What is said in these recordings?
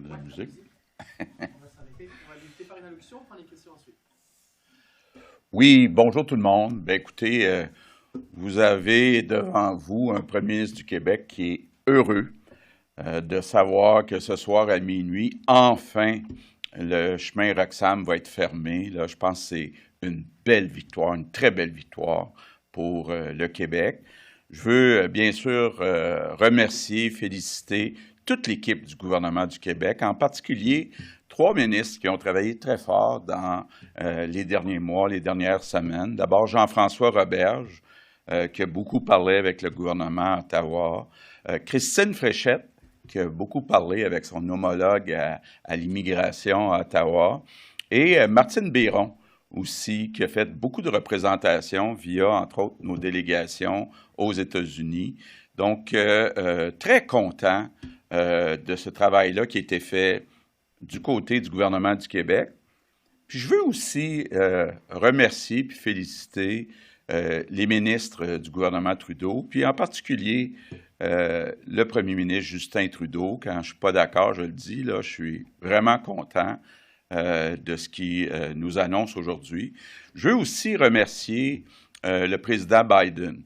de la musique. On va s'arrêter. On va débuter par une allocution, on prend les questions ensuite. Oui, bonjour tout le monde. Ben, écoutez, vous avez devant vous un premier ministre du Québec qui est heureux de savoir que ce soir à minuit, enfin, le chemin Roxham va être fermé. Là, je pense que c'est une belle victoire, une très belle victoire pour le Québec. Je veux bien sûr remercier, féliciter toute l'équipe du gouvernement du Québec, en particulier 3 ministres qui ont travaillé très fort dans les derniers mois, les dernières semaines. D'abord, Jean-François Roberge, qui a beaucoup parlé avec le gouvernement à Ottawa. Christine Fréchette, qui a beaucoup parlé avec son homologue à l'immigration à Ottawa. Et Martine Biron, aussi, qui a fait beaucoup de représentations via, entre autres, nos délégations aux États-Unis. Donc, très content de ce travail-là qui a été fait du côté du gouvernement du Québec. Puis je veux aussi remercier puis féliciter les ministres du gouvernement Trudeau, puis en particulier le premier ministre Justin Trudeau. Quand je ne suis pas d'accord, je le dis, là, je suis vraiment content de ce qu'il nous annonce aujourd'hui. Je veux aussi remercier le président Biden.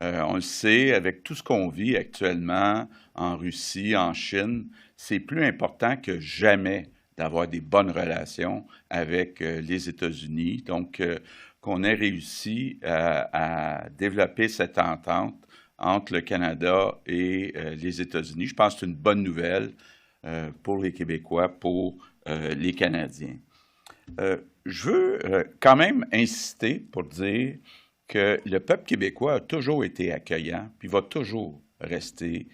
On le sait, avec tout ce qu'on vit actuellement en Russie, en Chine, c'est plus important que jamais d'avoir des bonnes relations avec les États-Unis. Donc, qu'on ait réussi à développer cette entente entre le Canada et les États-Unis. Je pense que c'est une bonne nouvelle pour les Québécois, pour les Canadiens. Je veux quand même insister pour dire que le peuple québécois a toujours été accueillant, puis va toujours rester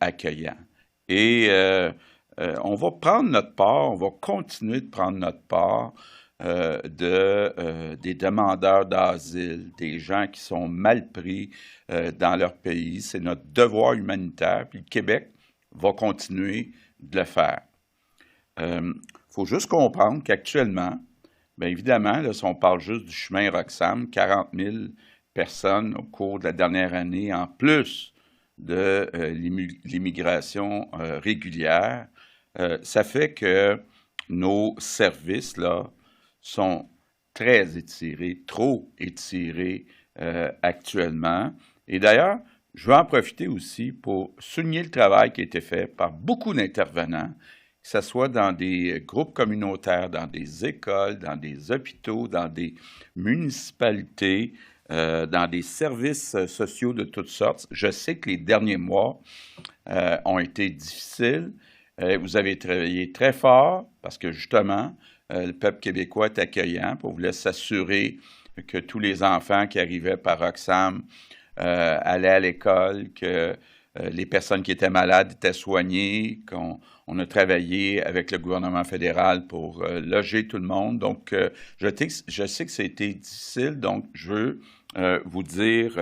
accueillant. Et on va prendre notre part, on va continuer de prendre notre part des demandeurs d'asile, des gens qui sont mal pris dans leur pays. C'est notre devoir humanitaire, puis le Québec va continuer de le faire. Il faut juste comprendre qu'actuellement, bien évidemment, là, si on parle juste du chemin Roxham, 40 000 personnes au cours de la dernière année, en plus de l'immigration régulière, ça fait que nos services là, sont très étirés, trop étirés actuellement. Et d'ailleurs, je veux en profiter aussi pour souligner le travail qui a été fait par beaucoup d'intervenants, que ce soit dans des groupes communautaires, dans des écoles, dans des hôpitaux, dans des municipalités, dans des services sociaux de toutes sortes. Je sais que les derniers mois ont été difficiles. Vous avez travaillé très fort parce que justement, le peuple québécois est accueillant pour vous s'assurer que tous les enfants qui arrivaient par Roxham allaient à l'école, que les personnes qui étaient malades étaient soignées, qu'on a travaillé avec le gouvernement fédéral pour loger tout le monde. Donc, je sais que ça a été difficile, donc je veux vous dire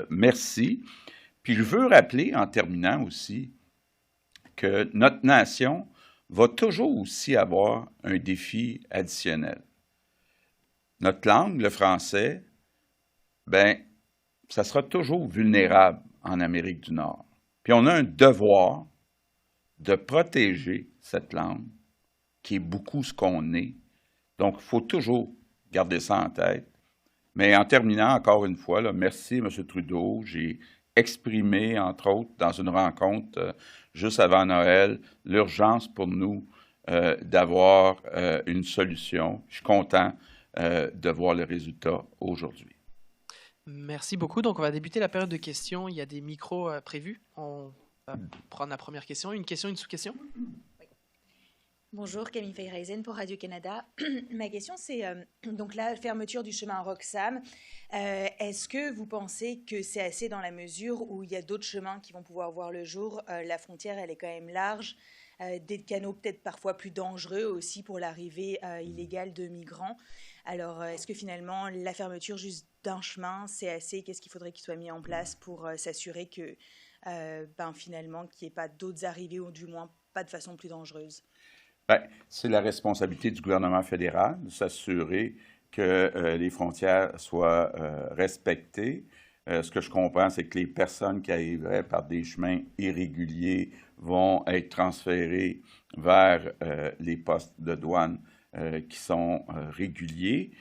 merci. Puis je veux rappeler en terminant aussi que notre nation va toujours aussi avoir un défi additionnel. Notre langue, le français, ben, ça sera toujours vulnérable en Amérique du Nord. Puis on a un devoir de protéger cette langue, qui est beaucoup ce qu'on est. Donc, il faut toujours garder ça en tête. Mais en terminant, encore une fois, là, merci, M. Trudeau. J'ai exprimé, entre autres, dans une rencontre juste avant Noël, l'urgence pour nous d'avoir une solution. Je suis content de voir le résultat aujourd'hui. Merci beaucoup. Donc, on va débuter la période de questions. Il y a des micros prévus. On va prendre la première question. Une question, une sous-question. Bonjour, Camille Feyreisen pour Radio-Canada. Ma question, c'est donc la fermeture du chemin Roxham. Est-ce que vous pensez que c'est assez dans la mesure où il y a d'autres chemins qui vont pouvoir voir le jour? La frontière, elle est quand même large. Des canaux peut-être parfois plus dangereux aussi pour l'arrivée illégale de migrants. Alors, est-ce que finalement, la fermeture juste d'un chemin, c'est assez? Qu'est-ce qu'il faudrait qu'il soit mis en place pour s'assurer que, finalement, qu'il n'y ait pas d'autres arrivées ou du moins pas de façon plus dangereuse? Bien, c'est la responsabilité du gouvernement fédéral de s'assurer que les frontières soient respectées. Ce que je comprends, c'est que les personnes qui arriveraient par des chemins irréguliers vont être transférés vers les postes de douane qui sont réguliers.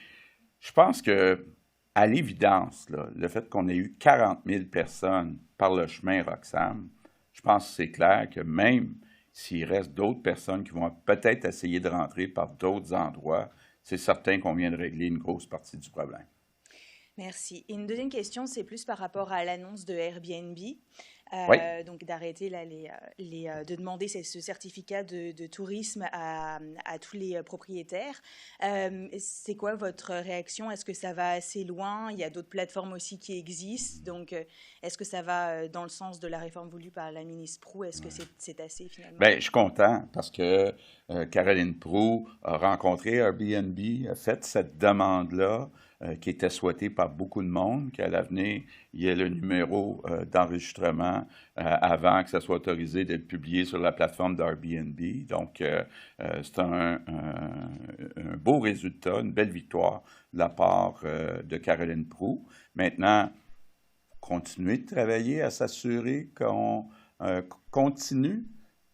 Je pense que, à l'évidence, là, le fait qu'on ait eu 40 000 personnes par le chemin Roxham, je pense que c'est clair que même s'il reste d'autres personnes qui vont peut-être essayer de rentrer par d'autres endroits, c'est certain qu'on vient de régler une grosse partie du problème. Merci. Et une deuxième question, c'est plus par rapport à l'annonce de Airbnb, Oui. donc d'arrêter là, de demander ce certificat de tourisme à tous les propriétaires. C'est quoi votre réaction? Est-ce que ça va assez loin? Il y a d'autres plateformes aussi qui existent. Donc, est-ce que ça va dans le sens de la réforme voulue par la ministre Proulx? Est-ce que c'est assez finalement? Bien, je suis content parce que Caroline Proulx a rencontré Airbnb, a fait cette demande-là qui était souhaitée par beaucoup de monde, qu'à l'avenir, il y ait le numéro d'enregistrement avant que ça soit autorisé d'être publié sur la plateforme d'Airbnb. Donc, c'est un beau résultat, une belle victoire de la part de Caroline Proulx. Maintenant, continuer de travailler à s'assurer qu'on continue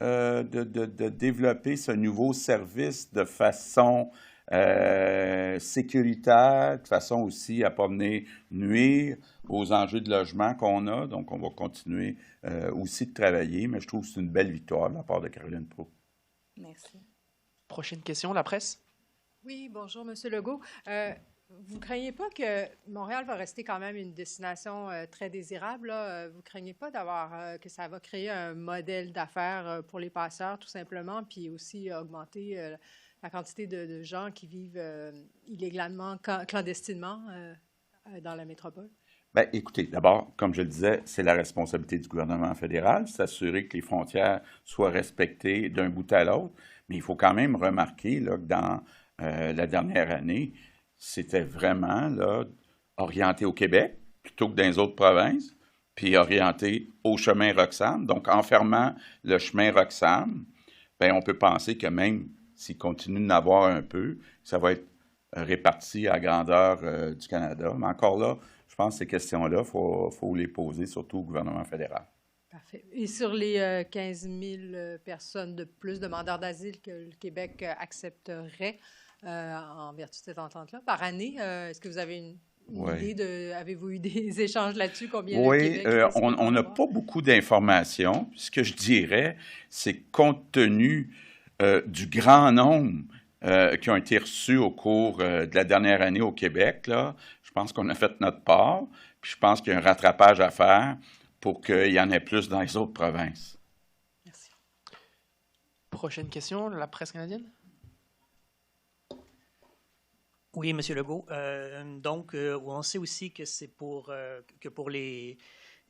de développer ce nouveau service de façon sécuritaire, de façon aussi à ne pas venir nuire aux enjeux de logement qu'on a. Donc, on va continuer aussi de travailler, mais je trouve que c'est une belle victoire de la part de Caroline Proulx. Merci. Prochaine question, la presse. Oui, bonjour, M. Legault. Vous ne craignez pas que Montréal va rester quand même une destination très désirable, là? Vous ne craignez pas que ça va créer un modèle d'affaires pour les passeurs, tout simplement, puis aussi augmenter la quantité de gens qui vivent illégalement, clandestinement dans la métropole? Bien, écoutez, d'abord, comme je le disais, c'est la responsabilité du gouvernement fédéral, s'assurer que les frontières soient respectées d'un bout à l'autre. Mais il faut quand même remarquer là, que dans la dernière année, c'était vraiment là, orienté au Québec plutôt que dans les autres provinces, puis orienté au chemin Roxham. Donc, en fermant le chemin Roxham, bien, on peut penser que même s'il continue d'en avoir un peu, ça va être réparti à grandeur du Canada. Mais encore là, je pense que ces questions-là, il faut les poser surtout au gouvernement fédéral. Parfait. Et sur les 15 000 personnes de plus, demandeurs d'asile que le Québec accepterait en vertu de cette entente-là, par année, est-ce que vous avez une idée avez-vous eu des échanges là-dessus? Combien le Québec on n'a pas beaucoup d'informations. Ce que je dirais, c'est que compte tenu du grand nombre qui ont été reçus au cours de la dernière année au Québec, là, je pense qu'on a fait notre part, puis je pense qu'il y a un rattrapage à faire pour qu'il y en ait plus dans les autres provinces. Merci. Prochaine question, la presse canadienne. Oui, M. Legault. Donc, on sait aussi que c'est pour les...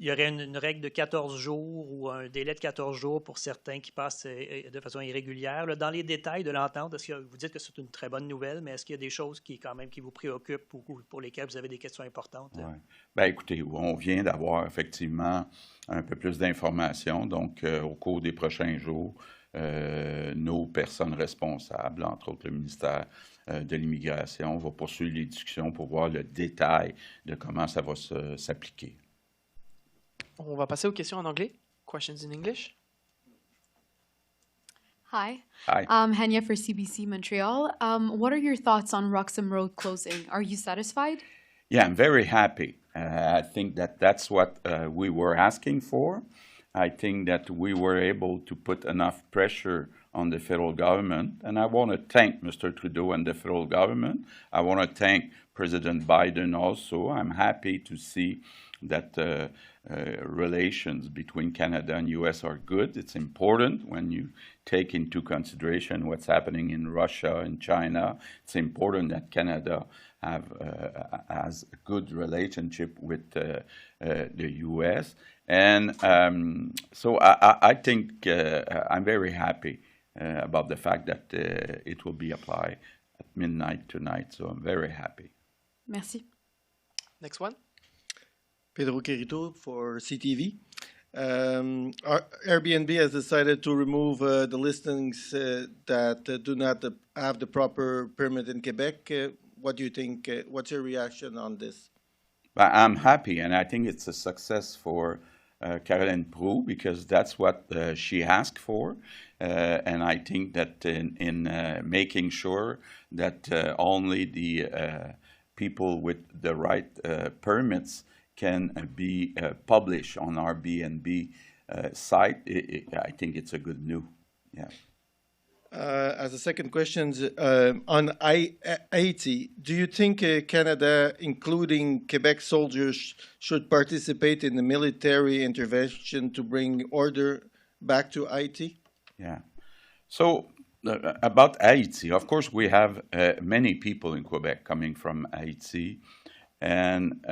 Il y aurait une règle de 14 jours ou un délai de 14 jours pour certains qui passent de façon irrégulière. Là, dans les détails de l'entente, est-ce que vous dites que c'est une très bonne nouvelle, mais est-ce qu'il y a des choses qui vous préoccupent ou pour lesquelles vous avez des questions importantes? Oui. Bien, écoutez, on vient d'avoir effectivement un peu plus d'informations. Donc, au cours des prochains jours, nos personnes responsables, entre autres le ministère de l'Immigration, va poursuivre les discussions pour voir le détail de comment ça va s'appliquer. On va passer aux questions en anglais. Questions in English. Hi. Hi. Henya for CBC Montreal. What are your thoughts on Roxham Road closing? Are you satisfied? Yeah, I'm very happy. I think that's what we were asking for. I think that we were able to put enough pressure on the federal government. And I want to thank Mr. Trudeau and the federal government. I want to thank President Biden also. I'm happy to see that relations between Canada and U.S. are good. It's important when you take into consideration what's happening in Russia and China. It's important that Canada has a good relationship with the U.S. And so I think I'm very happy about the fact that it will be applied at midnight tonight. So I'm very happy. Merci. Next one. Pedro Quirito for CTV. Airbnb has decided to remove the listings that do not have the proper permit in Quebec. What do you think? What's your reaction on this? I'm happy, and I think it's a success for Caroline Proulx, because that's what she asked for. And I think that in making sure that only the people with the right permits can be published on our BNB site, I think it's a good news. Yeah. As a second question, on Haiti, do you think Canada, including Quebec soldiers, should participate in the military intervention to bring order back to Haiti? Yeah. So about Haiti, of course, we have many people in Quebec coming from Haiti, and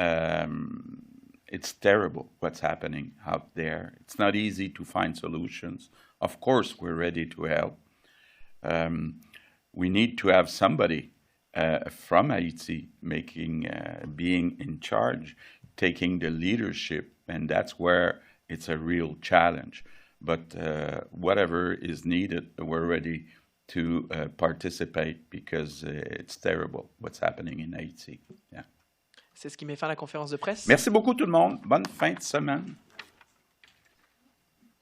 it's terrible what's happening out there. It's not easy to find solutions. Of course, we're ready to help. We need to have somebody from Haiti being in charge, taking the leadership, and that's where it's a real challenge. But whatever is needed, we're ready to participate because it's terrible what's happening in Haiti. Yeah. C'est ce qui met fin à la conférence de presse. Merci beaucoup tout le monde. Bonne fin de semaine.